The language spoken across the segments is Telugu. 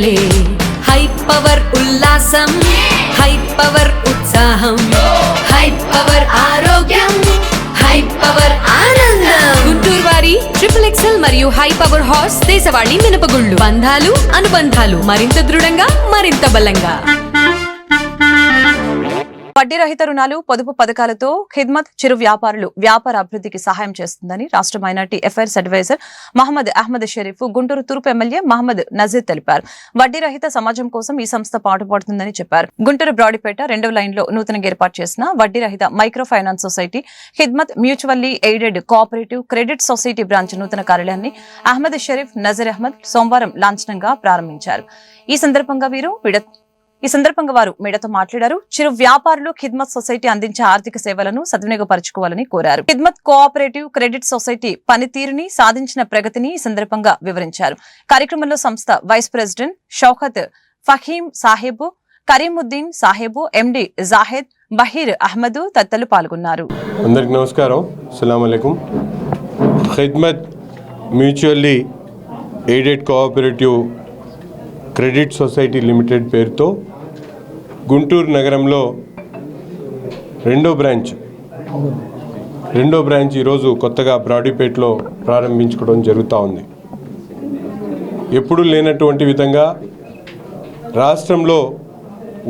పండగలే హై పవర్ ఉల్లాసం హై పవర్ ఉత్సాహం హై పవర్ ఆరోగ్యం హై పవర్ ఆనందం గుంటూరు వారి XXL మరియు హై పవర్ హార్స్ దేశవాళీ మినపగుళ్ళు బంధాలు అనుబంధాలు మరింత దృఢంగా మరింత బలంగా వడ్డీ రహిత రుణాలు పొదుపు పథకాలతో ఖిద్మత్ చిరు వ్యాపారులు వ్యాపార అభివృద్ధికి సహాయం చేస్తుందని రాష్ట్ర minority affairs adviser Mohammed Ahmed Sharif Guntur తూర్పు ఎమ్మెల్యే మహమ్మద్ నజీర్ తెలిపారు. వడ్డీ రహిత సమాజం కోసం ఈ సంస్థ పాటుపడుతుందని చెప్పారు. గుంటూరు బ్రాడీపేట 2వ లైన్లో నూతనంగా ఏర్పాటు చేసిన వడ్డీ రహిత micro finance society Khidmat mutually aided cooperative credit society branch నూతన కార్యాలయాన్ని అహ్మద్ షరీఫ్ నజీర్ అహ్మద్ సోమవారం లాంఛనంగా ప్రారంభించారు. ఈ సందర్భంగా వారు మీడియాతో మాట్లాడారు. చిరు వ్యాపారులు ఖిద్మత్ సొసైటీ అందించే ఆర్థిక సేవలను సద్వినియోగపరచుకోవాలని కోరారు. ఖిద్మత్ కోఆపరేటివ్ క్రెడిట్ సొసైటీ పనితీరుని సాధించిన ప్రగతిని ఈ సందర్భంగా వివరించారు. కార్యక్రమంలో సంస్థ వైస్ ప్రెసిడెంట్ షౌకత్ ఫహీం సాహెబ్, కరీముద్దీన్ సాహెబ్, ఎండి జాహెద్ బహీర్ అహ్మద్ తదితరులు పాల్గొన్నారు. అందరికీ నమస్కారం. అస్సలాము అలైకుం. Khidmat mutually aided cooperative credit society limited పేరుతో గుంటూరు నగరంలో రెండో బ్రాంచ్ ఈరోజు కొత్తగా బ్రాడీపేటలో ప్రారంభించుకోవడం జరుగుతూ ఉంది. ఎప్పుడూ లేనటువంటి విధంగా రాష్ట్రంలో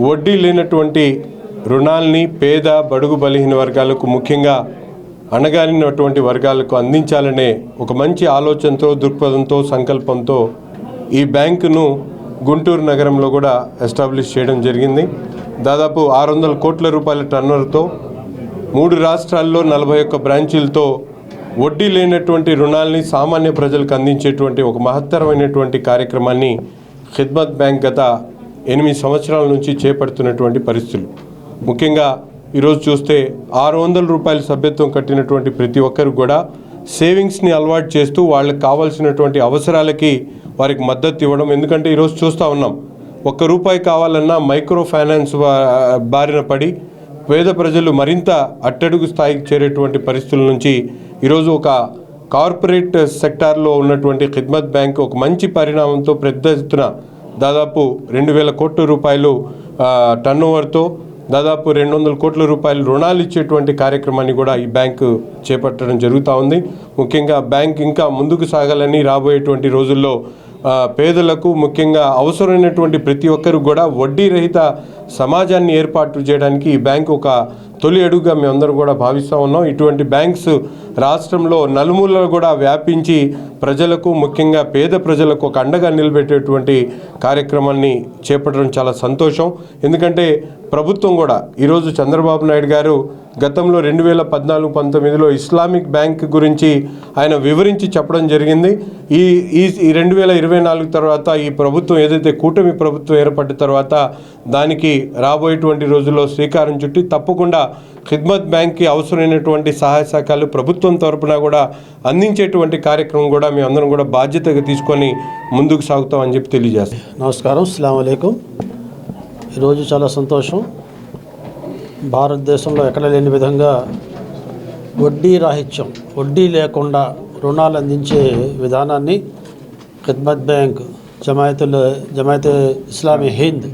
వడ్డీ లేనటువంటి రుణాల్ని పేద బడుగు బలహీన వర్గాలకు, ముఖ్యంగా అణగారినటువంటి వర్గాలకు అందించాలనే ఒక మంచి ఆలోచనతో, దృక్పథంతో, సంకల్పంతో ఈ బ్యాంకును గుంటూరు నగరంలో కూడా ఎస్టాబ్లిష్ చేయడం జరిగింది. దాదాపు 600 కోట్ల రూపాయల టర్నోవర్తో 3 రాష్ట్రాల్లో 41 బ్రాంచీలతో వడ్డీ లేనటువంటి రుణాలని సామాన్య ప్రజలకు అందించేటువంటి ఒక మహత్తరమైనటువంటి కార్యక్రమాన్ని ఖిద్మత్ బ్యాంక్ గత 8 సంవత్సరాల నుంచి చేపడుతున్నటువంటి పరిస్థితులు. ముఖ్యంగా ఈరోజు చూస్తే 600 రూపాయల సభ్యత్వం కట్టినటువంటి ప్రతి ఒక్కరు కూడా సేవింగ్స్ని అలవాటు చేస్తూ వాళ్ళకి కావాల్సినటువంటి అవసరాలకి వారికి మద్దతు ఇవ్వడం. ఎందుకంటే ఈరోజు చూస్తూ ఉన్నాం, ₹1 కావాలన్నా మైక్రో ఫైనాన్స్ బారిన పడి పేద ప్రజలు మరింత అట్టడుగు స్థాయికి చేరేటువంటి పరిస్థితుల నుంచి ఈరోజు ఒక కార్పొరేట్ సెక్టార్లో ఉన్నటువంటి ఖిద్మత్ బ్యాంక్ ఒక మంచి పరిణామంతో పెద్ద ఎత్తున దాదాపు 2,000 కోట్ల రూపాయలు టర్నోవర్తో దాదాపు 200 కోట్ల రూపాయలు రుణాలు ఇచ్చేటువంటి కార్యక్రమాన్ని కూడా ఈ బ్యాంకు చేపట్టడం జరుగుతూ ఉంది. ముఖ్యంగా బ్యాంక్ ఇంకా ముందుకు సాగాలని రాబోయేటువంటి రోజుల్లో పేదలకు, ముఖ్యంగా అవసరమైనటువంటి ప్రతి ఒక్కరు కూడా వడ్డీ రహిత సమాజాన్ని ఏర్పాటు చేయడానికి ఈ బ్యాంకు ఒక తొలి అడుగుగా మేమందరం కూడా భావిస్తూ ఉన్నాం. ఇటువంటి బ్యాంక్స్ రాష్ట్రంలో నలుమూలలో కూడా వ్యాపించి ప్రజలకు, ముఖ్యంగా పేద ప్రజలకు ఒక అండగా నిలబెట్టేటువంటి కార్యక్రమాన్ని చేపట్టడం చాలా సంతోషం. ఎందుకంటే ప్రభుత్వం కూడా ఈరోజు చంద్రబాబు నాయుడు గారు గతంలో 2014-19లో ఇస్లామిక్ బ్యాంక్ గురించి ఆయన వివరించి చెప్పడం జరిగింది. ఈ 2024 తర్వాత ఈ ప్రభుత్వం ఏదైతే కూటమి ప్రభుత్వం ఏర్పడిన తర్వాత దానికి రాబోయేటువంటి రోజుల్లో శ్రీకారం చుట్టి తప్పకుండా ఖిద్మత్ బ్యాంక్కి అవసరమైనటువంటి సహాయ సహకారాలు ప్రభుత్వం తరపున కూడా అందించేటువంటి కార్యక్రమం కూడా మేమందరం కూడా బాధ్యతగా తీసుకొని ముందుకు సాగుతామని చెప్పి తెలియజేస్తాం. నమస్కారం. అస్సలాము అలైకుం. ఈరోజు చాలా సంతోషం. భారతదేశంలో ఎక్కడ లేని విధంగా వడ్డీ రాహిత్యం, వడ్డీ లేకుండా రుణాలు అందించే విధానాన్ని ఖిద్మత్ బ్యాంక్ జమాయతే ఇస్లామీ హింద్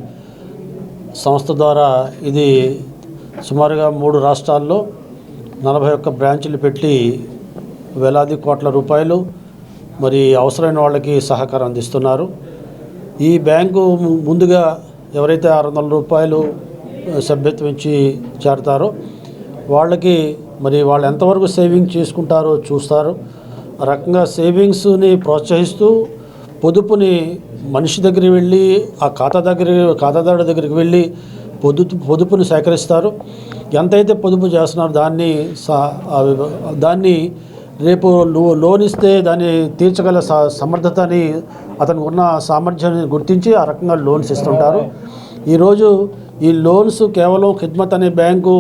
సంస్థ ద్వారా ఇది సుమారుగా 3 రాష్ట్రాల్లో 41 బ్రాంచులు పెట్టి వేలాది కోట్ల రూపాయలు మరి అవసరమైన వాళ్ళకి సహకారం అందిస్తున్నారు. ఈ బ్యాంకు ముందుగా ఎవరైతే 600 రూపాయలు సభ్యత్వం ఇచ్చి చేరతారో వాళ్ళకి మరి వాళ్ళు ఎంతవరకు సేవింగ్ చేసుకుంటారో చూస్తారు. ఆ రకంగా సేవింగ్స్ని ప్రోత్సహిస్తూ పొదుపుని మనిషి దగ్గరికి వెళ్ళి ఆ ఖాతాదారుడి దగ్గరికి వెళ్ళి పొదుపుని సేకరిస్తారు. ఎంతైతే పొదుపు చేస్తున్నారో దాన్ని రేపు లోన్ ఇస్తే దాన్ని తీర్చగల సమర్థతని అతనికి ఉన్న సామర్థ్యాన్ని గుర్తించి ఆ రకంగా లోన్స్ ఇస్తుంటారు. ఈరోజు ఈ లోన్స్ కేవలం ఖిద్మత్ అనే బ్యాంకు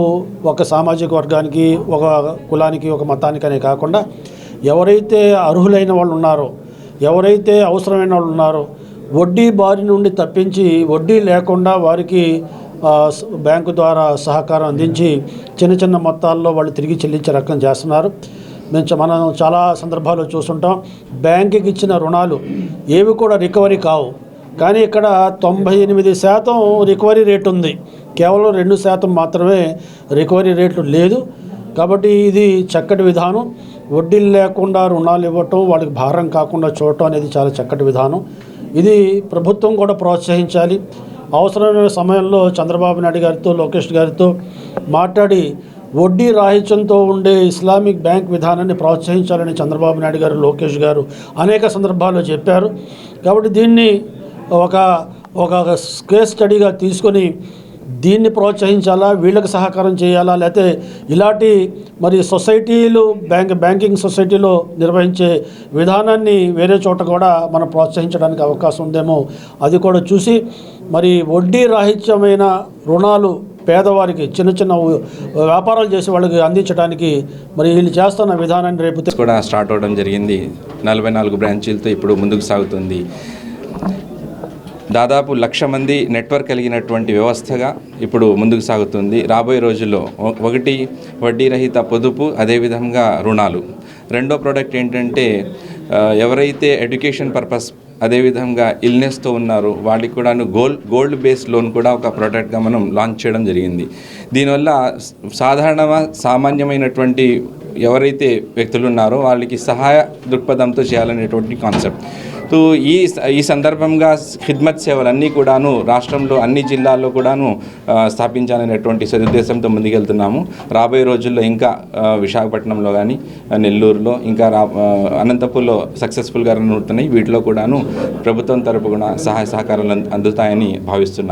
ఒక సామాజిక వర్గానికి, ఒక కులానికి, ఒక మతానికనే కాకుండా ఎవరైతే అర్హులైన వాళ్ళు ఉన్నారో, ఎవరైతే అవసరమైన వాళ్ళు ఉన్నారో వడ్డీ బారి నుండి తప్పించి వడ్డీ లేకుండా వారికి బ్యాంకు ద్వారా సహకారం అందించి చిన్న చిన్న మొత్తాల్లో వాళ్ళు తిరిగి చెల్లించే రకం చేస్తున్నారు. మనం చాలా సందర్భాల్లో చూస్తుంటాం. బ్యాంకుకి ఇచ్చిన రుణాలు ఏవి కూడా రికవరీ కావు. కానీ ఇక్కడ 98% రికవరీ రేట్ ఉంది, కేవలం 2% మాత్రమే రికవరీ రేట్లు లేదు. కాబట్టి ఇది చక్కటి విధానం. వడ్డీలు లేకుండా రుణాలు ఇవ్వటం, వాళ్ళకి భారం కాకుండా చూడటం అనేది చాలా చక్కటి విధానం. ఇది ప్రభుత్వం కూడా ప్రోత్సహించాలి. అవసరమైన సమయంలో చంద్రబాబు నాయుడు గారితో, లోకేష్ గారితో మాట్లాడి వడ్డీ రాహిత్యంతో ఉండే ఇస్లామిక్ బ్యాంక్ విధానాన్ని ప్రోత్సహించాలని చంద్రబాబు నాయుడు గారు, లోకేష్ గారు అనేక సందర్భాల్లో చెప్పారు. కాబట్టి దీన్ని ఒక కేస్ స్టడీగా తీసుకొని దీన్ని ప్రోత్సహించాలా, వీళ్ళకి సహకారం చేయాలా, లేకపోతే ఇలాంటి మరి సొసైటీలు బ్యాంకింగ్ సొసైటీలో నిర్వహించే విధానాన్ని వేరే చోట కూడా మనం ప్రోత్సహించడానికి అవకాశం ఉందేమో అది కూడా చూసి మరి వడ్డీ రాహిత్యమైన రుణాలు పేదవారికి, చిన్న చిన్న వ్యాపారాలు చేసే వాళ్ళకి అందించడానికి మరి వీళ్ళు చేస్తున్న విధానాన్ని రేపు కూడా స్టార్ట్ అవడం జరిగింది. 44 బ్రాంచీలతో ఇప్పుడు ముందుకు సాగుతుంది. దాదాపు 1,00,000 మంది నెట్వర్క్ కలిగినటువంటి వ్యవస్థగా ఇప్పుడు ముందుకు సాగుతుంది. రాబోయే రోజుల్లో ఒకటి వడ్డీ రహిత పొదుపు, అదేవిధంగా రుణాలు. రెండో ప్రోడక్ట్ ఏంటంటే ఎవరైతే ఎడ్యుకేషన్ పర్పస్ అదేవిధంగా ఇల్నెస్తో ఉన్నారో వాళ్ళకి కూడా గోల్డ్ బేస్డ్ లోన్ కూడా ఒక ప్రోడక్ట్గా మనం లాంచ్ చేయడం జరిగింది. దీనివల్ల సామాన్యమైనటువంటి ఎవరైతే వ్యక్తులు ఉన్నారో వాళ్ళకి సహాయ దృక్పథంతో చేయాలనేటువంటి కాన్సెప్ట్. సో ఈ సందర్భంగా ఖిద్మత్ సేవలన్నీ కూడాను రాష్ట్రంలో అన్ని జిల్లాల్లో కూడాను స్థాపించాలనేటువంటి సదుద్దేశంతో ముందుకెళ్తున్నాము. రాబోయే రోజుల్లో ఇంకా విశాఖపట్నంలో కానీ, నెల్లూరులో, ఇంకా అనంతపూర్లో సక్సెస్ఫుల్గా రన్ అవుతున్నాయి. వీటిలో కూడాను ప్రభుత్వం తరపున సహాయ సహకారాలు అందుతాయని భావిస్తున్నాను.